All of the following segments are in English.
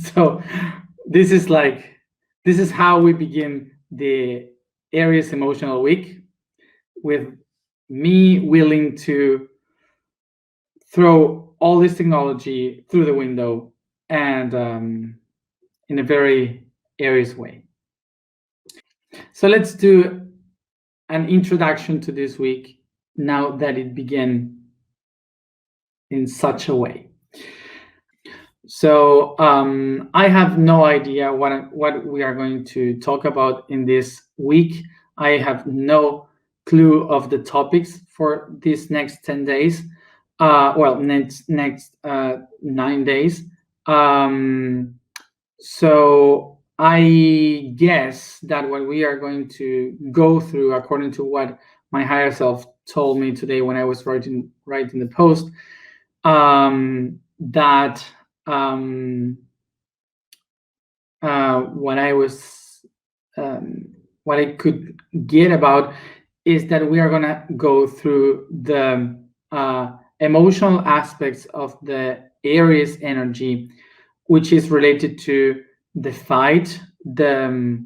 So this is how we begin the Aries Emotional Week, with me willing to throw all this technology through the window, and in a very Aries way. So let's do an introduction to this week now that it began in such a way. So I have no idea what we are going to talk about in this week. I have no clue of the topics for these next 10 days. Next 9 days. So I guess that what we are going to go through, according to what my higher self told me today when I was writing the post, that what I could get about is that we are gonna go through the emotional aspects of the Aries energy, which is related to the fight, the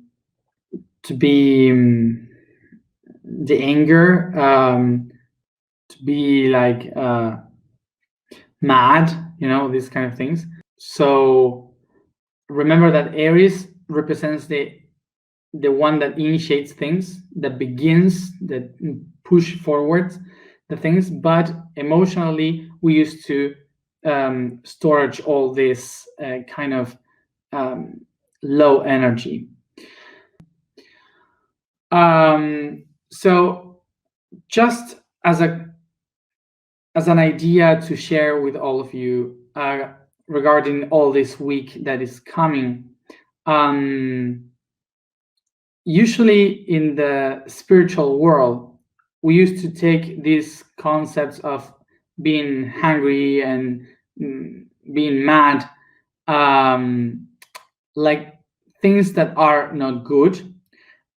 anger, to be like mad, these kind of things. So remember that Aries represents the one that initiates things, that begins, that push forward the things, but emotionally we used to storage all this kind of low energy. So just as an idea to share with all of you regarding all this week that is coming, usually in the spiritual world, we used to take these concepts of being hungry and being mad like things that are not good,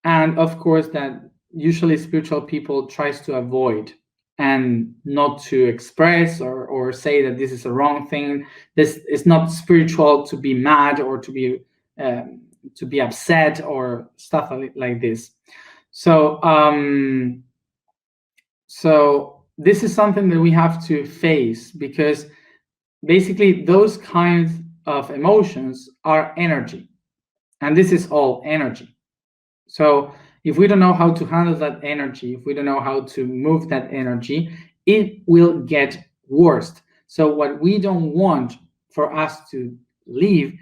and of course that usually spiritual people tries to avoid and not to express or say that this is a wrong thing. This is not spiritual to be mad or to be upset or stuff like this. So this is something that we have to face, because basically those kinds of emotions are energy, and this is all energy. So if we don't know how to handle that energy, if we don't know how to move that energy, it will get worse. So what we don't want for us to live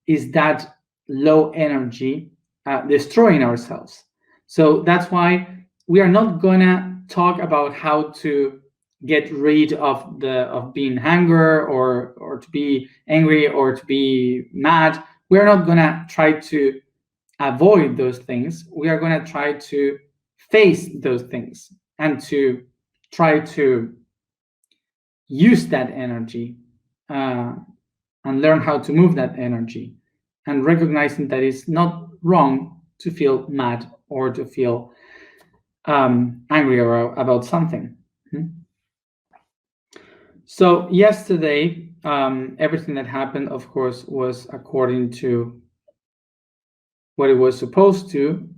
is that low energy destroying ourselves. So that's why we are not gonna talk about how to get rid of being hunger or to be angry or to be mad. We are not gonna try to avoid those things. We are going to try to face those things and to try to use that energy and learn how to move that energy, and recognizing that it's not wrong to feel mad or to feel angry about something. So yesterday, everything that happened, of course, was according to what it was supposed to.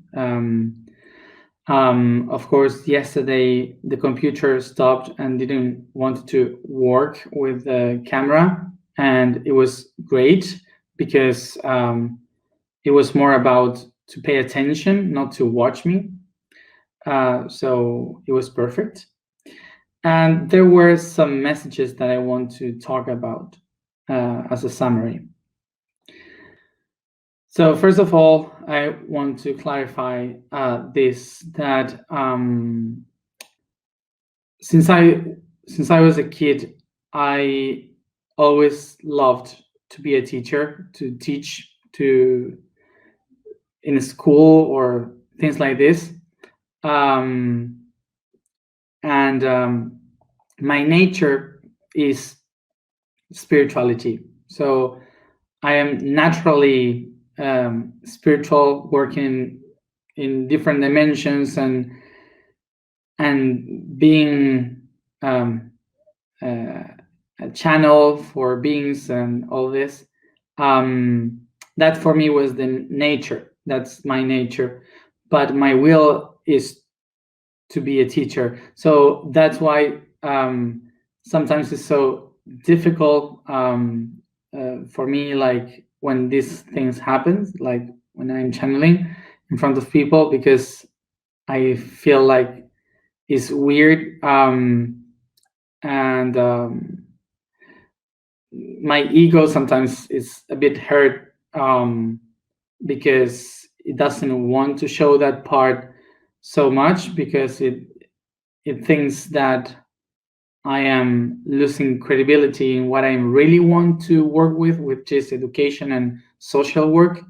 Of course, yesterday the computer stopped and didn't want to work with the camera, and it was great because it was more about to pay attention, not to watch me. So it was perfect. And there were some messages that I want to talk about as a summary. So first of all, I want to clarify that since I was a kid, I always loved to be a teacher, to teach in a school or things like this. My nature is spirituality. So I am naturally spiritual, working in different dimensions and being a channel for beings and all this. that for me was the nature. That's my nature, but my will is to be a teacher. So that's why sometimes it's so difficult for me, like when these things happen, like when I'm channeling in front of people, because I feel like it's weird, and my ego sometimes is a bit hurt, because it doesn't want to show that part so much, because it thinks that I am losing credibility in what I really want to work with, which is education and social work.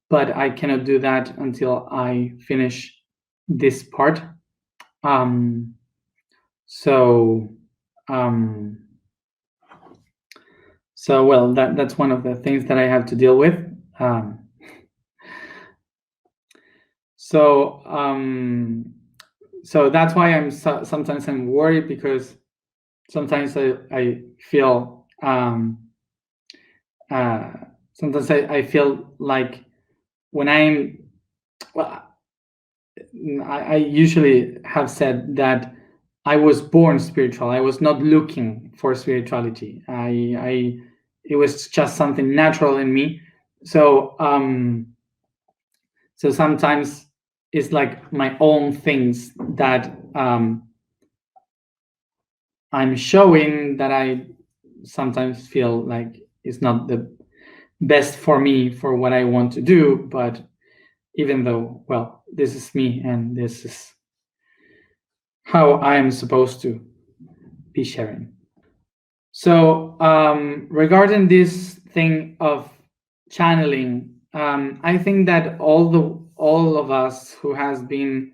But I cannot do that until I finish this part. So well, that's one of the things that I have to deal with. So that's why I'm sometimes I'm worried, because sometimes I feel sometimes I feel like when I usually have said that I was born spiritual. I was not looking for spirituality. It was just something natural in me. So so sometimes it's like my own things that I'm showing that I sometimes feel like it's not the best for me for what I want to do. But even though, well, this is me and this is how I am supposed to be sharing. So regarding this thing of channeling, I think that all of us who has been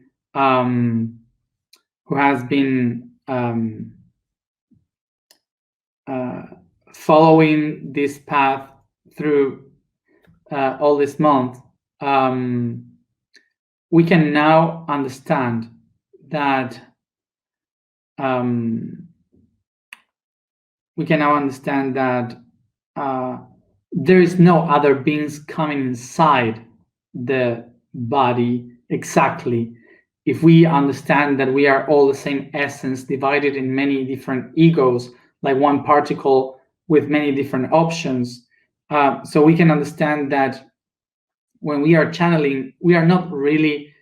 following this path through all this month, we can now understand that there is no other beings coming inside the body exactly. If we understand that we are all the same essence divided in many different egos, like one particle with many different options, so we can understand that when we are channeling, we are not really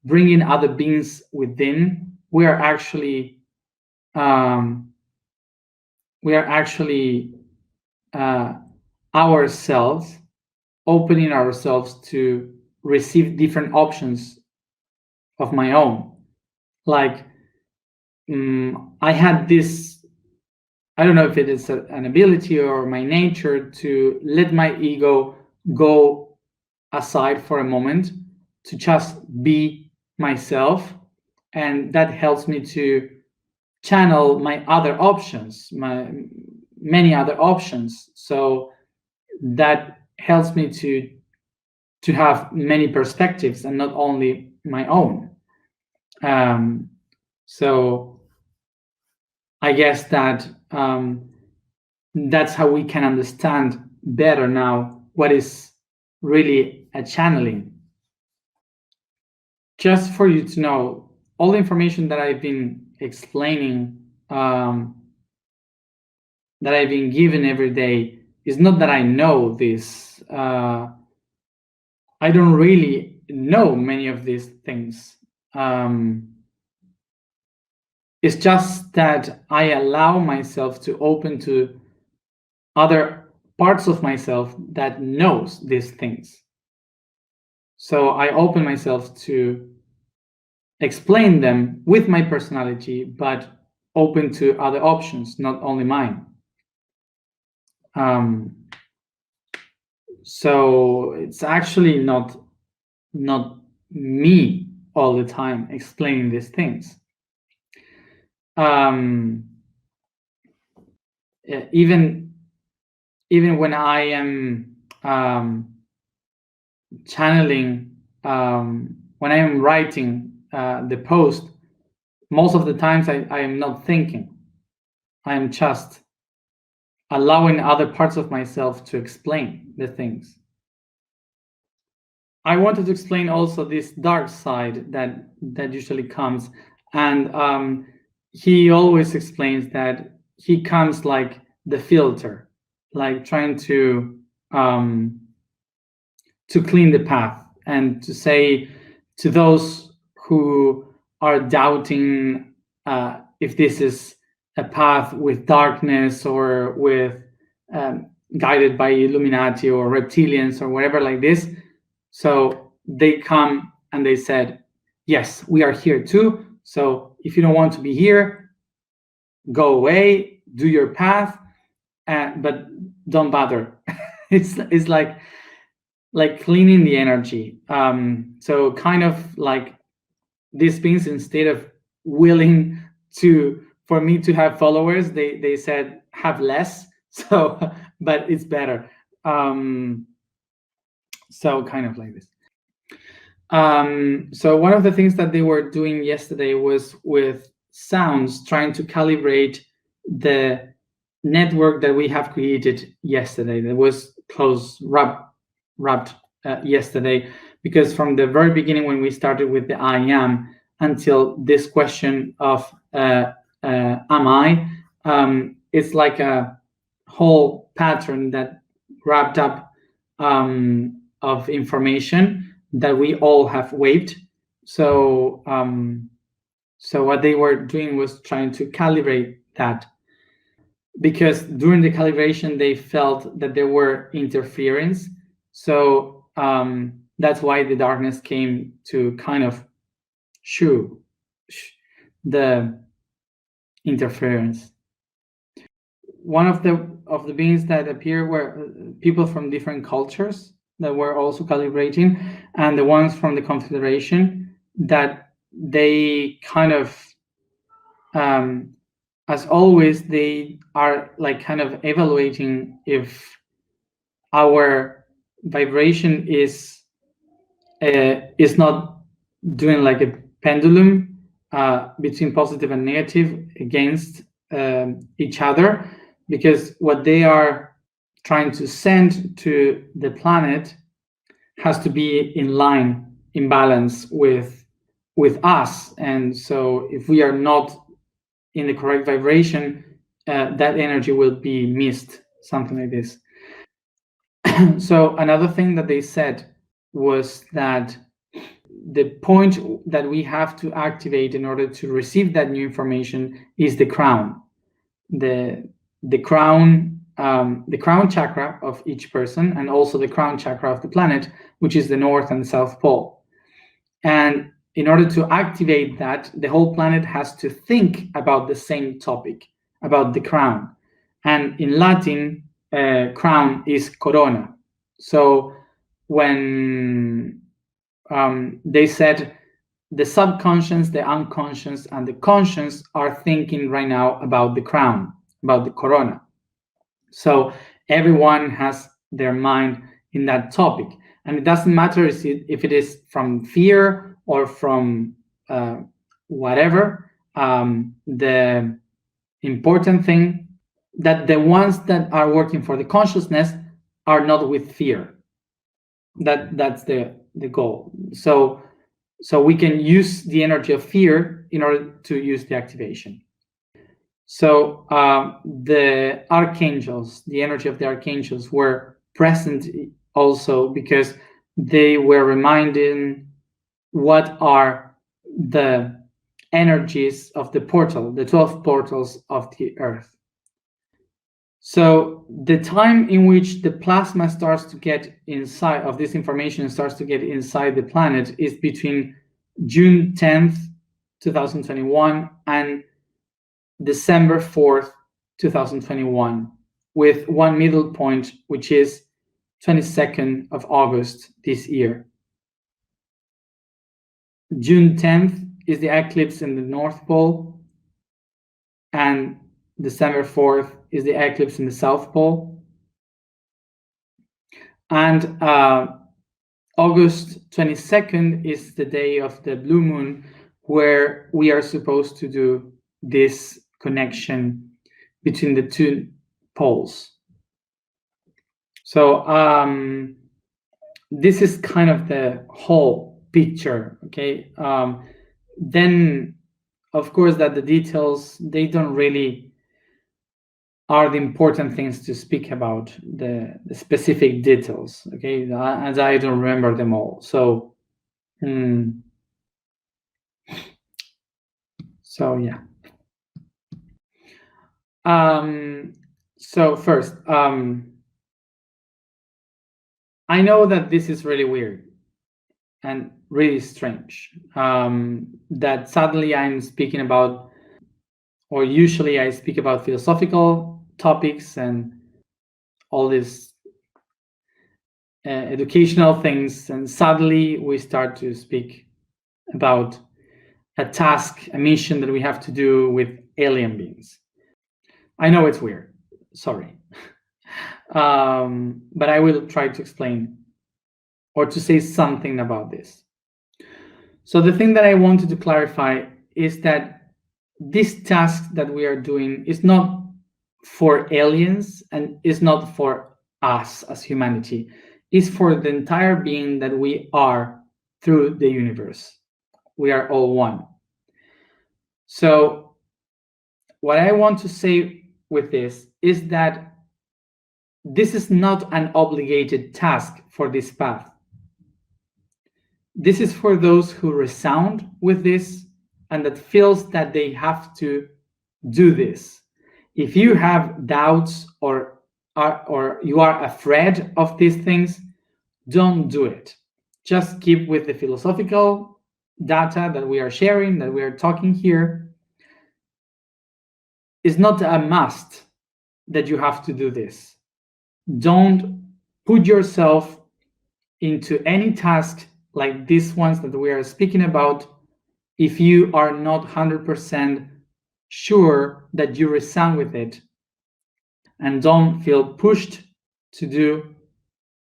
bringing other beings within. We are actually ourselves, opening ourselves to receive different options of my own. Like I had this, I don't know if it is an ability or my nature, to let my ego go aside for a moment, to just be myself, and that helps me to channel my other options, my many other options. So that helps me to have many perspectives and not only my own. So I guess that that's how we can understand better now what is really a channeling. Just for you to know, all the information that I've been explaining, that I've been given every day, is not that I know this. I don't really know many of these things. It's just that I allow myself to open to other parts of myself that knows these things. So I open myself to explain them with my personality, but open to other options, not only mine. So it's actually not me all the time explaining these things. Even when I am channeling, when I am writing the post, most of the times I am not thinking. I am just allowing other parts of myself to explain the things. I wanted to explain also this dark side that usually comes, and he always explains that he comes like the filter, like trying to clean the path and to say to those who are doubting if this is a path with darkness or with guided by Illuminati or reptilians or whatever like this. So they come and they said, yes, we are here too. So if you don't want to be here, go away, do your path, but don't bother. it's like cleaning the energy. So kind of like these beings, instead of willing for me to have followers, they said have less. So, but it's better. So kind of like this. So one of the things that they were doing yesterday was with sounds, trying to calibrate the network that we have created yesterday. That was wrapped yesterday, because from the very beginning, when we started with the I am until this question of am I, it's like a whole pattern that wrapped up of information that we all have waived. So so what they were doing was trying to calibrate that, because during the calibration they felt that there were interference. So that's why the darkness came to kind of shoo the interference. One of the beings that appeared were people from different cultures that were also calibrating, and the ones from the Confederation, that they kind of as always, they are like kind of evaluating if our vibration is not doing like a pendulum between positive and negative against each other, because what they are trying to send to the planet has to be in balance with us. And so if we are not in the correct vibration, that energy will be missed, something like this. So another thing that they said was that the point that we have to activate in order to receive that new information is the crown, the crown chakra of each person, and also the crown chakra of the planet, which is the North and the South Pole. And in order to activate that, the whole planet has to think about the same topic, about the crown. And in Latin, crown is coroană. So when they said the subconscious, the unconscious, and the conscious are thinking right now about the crown, about the coroană. So everyone has their mind in that topic. And it doesn't matter if it is from fear or from whatever. The important thing that the ones that are working for the consciousness are not with fear. That's the goal. So we can use the energy of fear in order to use the activation. So the archangels, the energy of the archangels were present also, because they were reminding what are the energies of the portal, the 12 portals of the earth. So the time in which the plasma starts to get inside of this information, starts to get inside the planet, is between June 10th, 2021 and December 4th, 2021, with one middle point, which is 22nd of August this year. June 10th is the eclipse in the North Pole, and December 4th is the eclipse in the South Pole. And August 22nd is the day of the blue moon, where we are supposed to do this connection between the two poles. So this is kind of the whole picture, okay? Then, of course, that the details, they don't really are the important things to speak about, the specific details, okay? As I don't remember them all. So, so yeah. So first, I know that this is really weird and really strange, that suddenly I'm speaking about, or usually I speak about philosophical topics and all these educational things, and suddenly we start to speak about a task, a mission that we have to do with alien beings. I know it's weird, sorry. But I will try to explain or to say something about this. So the thing that I wanted to clarify is that this task that we are doing is not for aliens and is not for us as humanity. It's for the entire being that we are through the universe. We are all one. So what I want to say with this is that this is not an obligated task for this path. This is for those who resound with this and that feels that they have to do this. If you have doubts or you are afraid of these things, don't do it. Just keep with the philosophical data that we are sharing, that we are talking here. It's not a must that you have to do this. Don't put yourself into any task like these ones that we are speaking about if you are not 100% sure that you resound with it, and don't feel pushed to do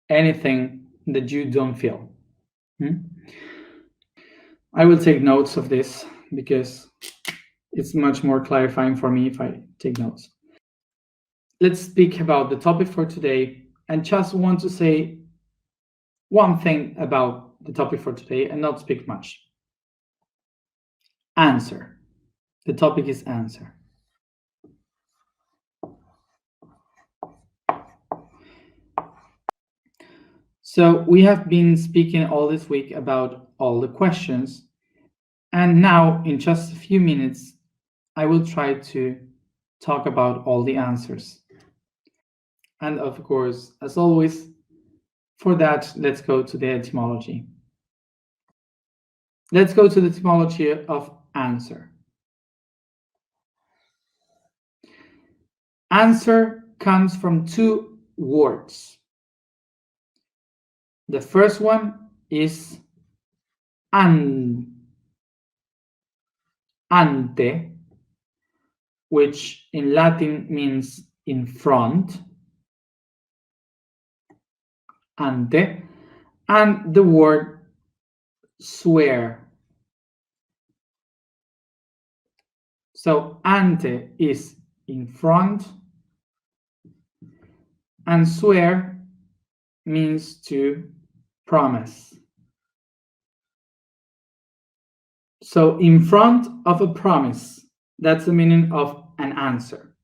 anything that you don't feel. I will take notes of this because it's much more clarifying for me if I take notes. Let's speak about the topic for today, and just want to say one thing about the topic for today and not speak much. Answer. The topic is answer. So we have been speaking all this week about all the questions, and now in just a few minutes I will try to talk about all the answers. And of course, as always, for that, let's go to the etymology. Let's go to the etymology of answer. Answer comes from two words. The first one is ante, which in Latin means in front, ante, and the word swear. So ante is in front, and swear means to promise. So in front of a promise, that's the meaning of an answer.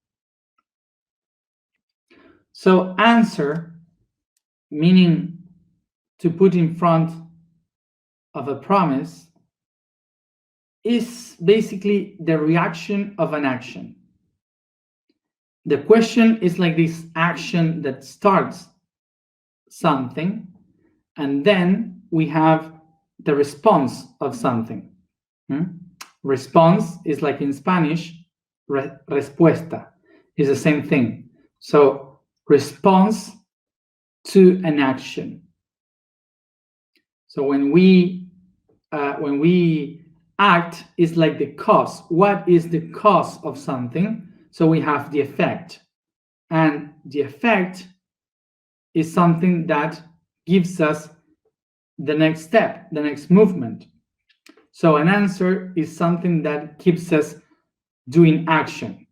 So answer, meaning to put in front of a promise, is basically the reaction of an action. The question is like this action that starts something, and then we have the response of something. Response is like in Spanish, respuesta is the same thing. So response to an action. So when we act, is like the cause. What is the cause of something? So we have the effect, and the effect is something that gives us the next step, the next movement. So an answer is something that keeps us doing action,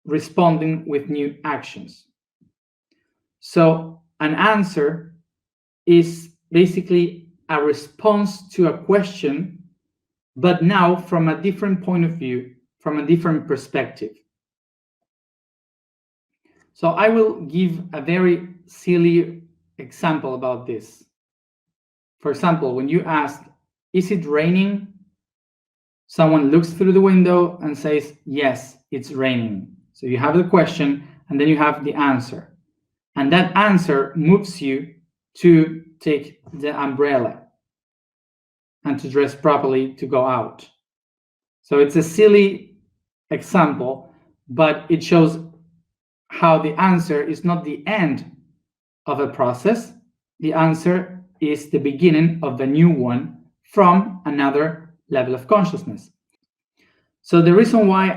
responding with new actions. So an answer is basically a response to a question, but now from a different point of view, from a different perspective. So I will give a very silly example about this. For example, when you ask, is it raining? Someone looks through the window and says, yes, it's raining. So you have the question and then you have the answer. And that answer moves you to take the umbrella and to dress properly to go out. So it's a silly example, but it shows how the answer is not the end of a process. The answer is the beginning of a new one from another level of consciousness. So the reason why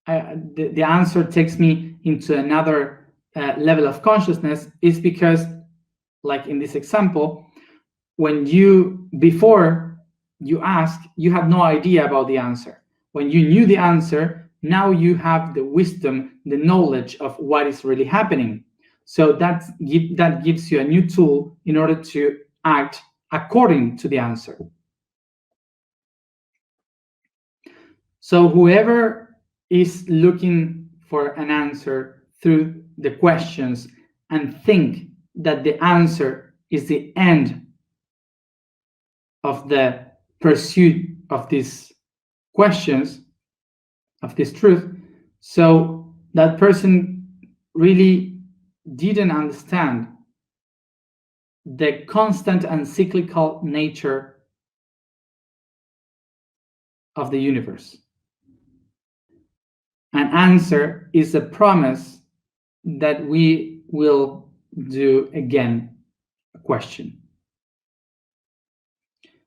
the answer takes me into another level of consciousness is because, like in this example, before you ask, you had no idea about the answer. When you knew the answer, now you have the wisdom, the knowledge of what is really happening. So that gives you a new tool in order to act according to the answer. So whoever is looking for an answer through the questions and think that the answer is the end of the pursuit of these questions, of this truth, so that person really didn't understand the constant and cyclical nature of the universe. An answer is a promise that we will do again a question.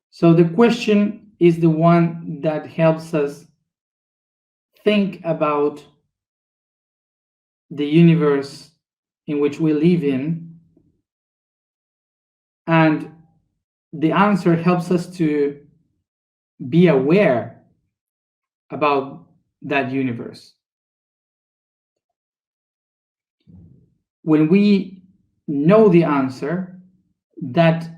So the question is the one that helps us think about the universe in which we live in, and the answer helps us to be aware about that universe. When we know the answer, that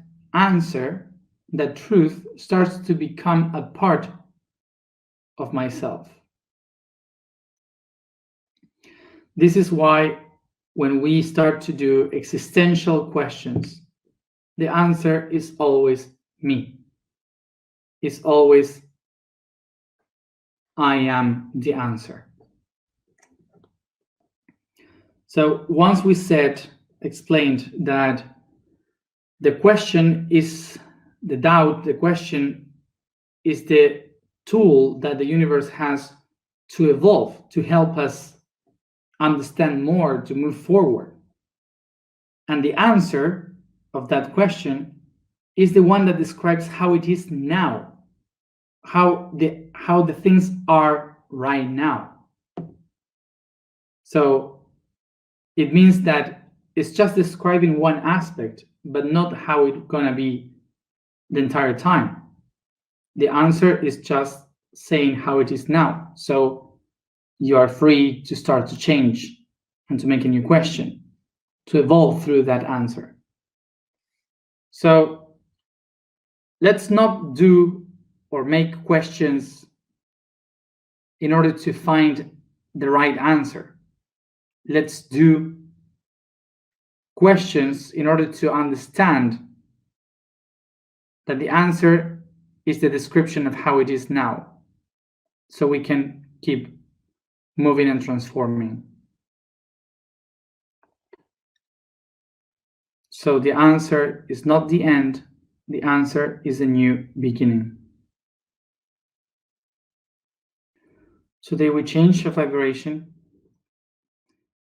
truth starts to become a part of myself. This is why when we start to do existential questions, the answer is always me. It's always I am the answer. So once we explained that the question is the doubt, the question is the tool that the universe has to evolve, to help us understand more, to move forward. And the answer of that question is the one that describes how it is now, how the things are right now. So it means that it's just describing one aspect, but not how it's gonna be the entire time. The answer is just saying how it is now. So you are free to start to change and to make a new question, to evolve through that answer. So let's not do or make questions in order to find the right answer. Let's do questions in order to understand that the answer is the description of how it is now, so we can keep moving and transforming. So the answer is not the end, the answer is a new beginning. Today we change the vibration